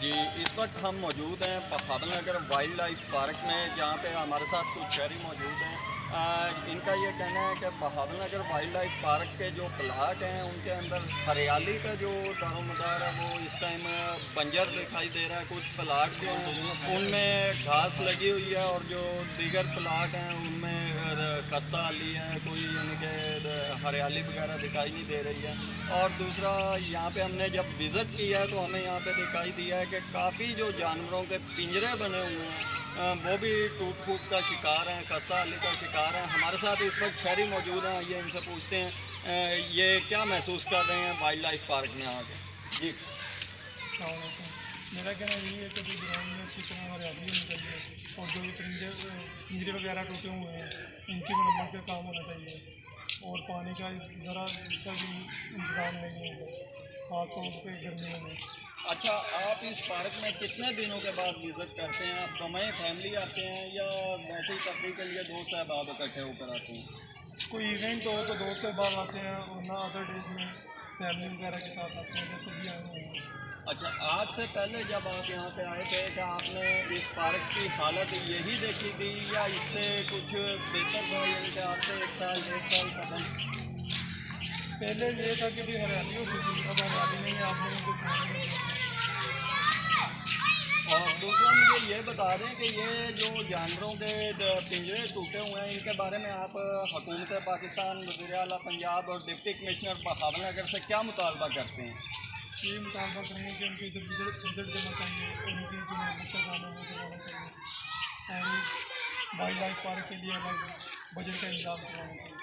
جی اس وقت ہم موجود ہیں Bahawalnagar wild life park میں، جہاں پہ ہمارے ساتھ کچھ شہری موجود ہیں۔ ان کا یہ کہنا ہے کہ Bahawalnagar wild life park کے جو پلاٹ ہیں ان کے اندر ہریالی کا جو دار و مدار ہے وہ اس ٹائم بنجر دکھائی دے رہا ہے۔ کچھ پلاٹ جو ہیں ان میں گھاس لگی ہوئی ہے اور جو دیگر پلاٹ ہیں ان میں خستہ حالی ہے، کوئی یعنی کہ ہریالی وغیرہ دکھائی نہیں دے رہی ہے۔ اور دوسرا یہاں پہ ہم نے جب وزٹ کیا ہے تو ہمیں یہاں پہ دکھائی دیا ہے کہ کافی جو جانوروں کے پنجرے بنے ہوئے ہیں وہ بھی ٹوٹ پھوٹ کا شکار ہیں، خستہ حالی کا شکار ہیں۔ ہمارے ساتھ اس وقت شہری موجود ہیں، یہ ان سے پوچھتے ہیں یہ کیا محسوس کر رہے ہیں وائلڈ لائف پارک میں آ کے۔ جی السلام علیکم۔ میرا کہنا یہی ہے کہ جو گراؤنڈ میں اچھی طرح ہریالی ہونی چاہیے اور جو بھی پنجرے وغیرہ ٹوٹے ہوئے ہیں ان کی مرمت کا کام ہونا چاہیے اور پانی کا ذرا سا بھی انتظام نہیں ہے، خاص طور پہ گرمیوں میں۔ اچھا، آپ اس پارک میں کتنے دنوں کے بعد وزٹ کرتے ہیں؟ آپ دمائی فیملی آتے ہیں یا ویسے ہی تفریح کے لیے دوست احباب اکٹھے ہو کر آتے ہیں؟ کوئی ایونٹ ہو تو دوست سے باہر آتے ہیں اور نہ ادر ڈیز میں فیملی وغیرہ کے ساتھ آتے ہیں، جیسے بھی آئے ہوئے ہیں۔ اچھا، آج سے پہلے جب آپ یہاں پہ آئے تھے کہ آپ نے اس پارک کی حالت یہی دیکھی تھی یا اس سے کچھ بہتر تھا، یعنی کہ آپ سے 1 سال 1.5 سال قبل؟ پہلے یہ تھا کہ ہریالی ہوتی تھی، اب ہریالی نہیں ہے، آپ نے کچھ نہیں ہے۔ اور دوسرا مجھے یہ بتا دیں کہ یہ جو جانوروں کے پنجرے ٹوٹے ہوئے ہیں ان کے بارے میں آپ حکومت پاکستان، وزیر اعلیٰ پنجاب اور ڈپٹی کمشنر بہاول نگر سے کیا مطالبہ کرتے ہیں؟ یہ مطالبہ کریں گے کہ ان کے رزلٹ دینا چاہیے اور ان کی جو محبت کا کام ہے وہ کروانا چاہیے اور وائلڈ لائف پارک کے لیے الگ بجٹ کا انتظام کروانا چاہیے۔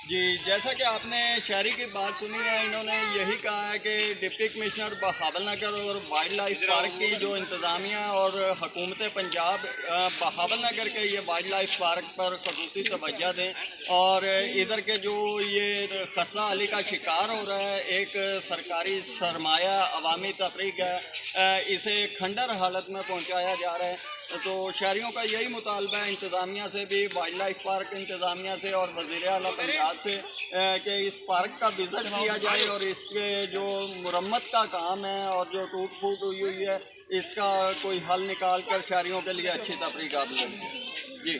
جی، جیسا کہ آپ نے شہری کی بات سنی ہے، انہوں نے یہی کہا ہے کہ ڈپٹی کمشنر بہاول نگر اور وائلڈ لائف پارک کی جو انتظامیہ اور حکومت پنجاب بہاول نگر کے یہ وائلڈ لائف پارک پر خصوصی توجہ دیں اور ادھر کے جو یہ خستہ حالی کا شکار ہو رہا ہے، ایک سرکاری سرمایہ عوامی تفریح ہے، اسے کھنڈر حالت میں پہنچایا جا رہا ہے۔ تو شہریوں کا یہی مطالبہ ہے انتظامیہ سے بھی، وائلڈ لائف پارک انتظامیہ سے اور وزیر اعلیٰ پنجاب سے کہ اس پارک کا وزٹ کیا جائے اور اس کے جو مرمت کا کام ہے اور جو ٹوٹ پھوٹ ہوئی ہے اس کا کوئی حل نکال کر شہریوں کے لیے اچھی تفریح قابل ہے۔ جی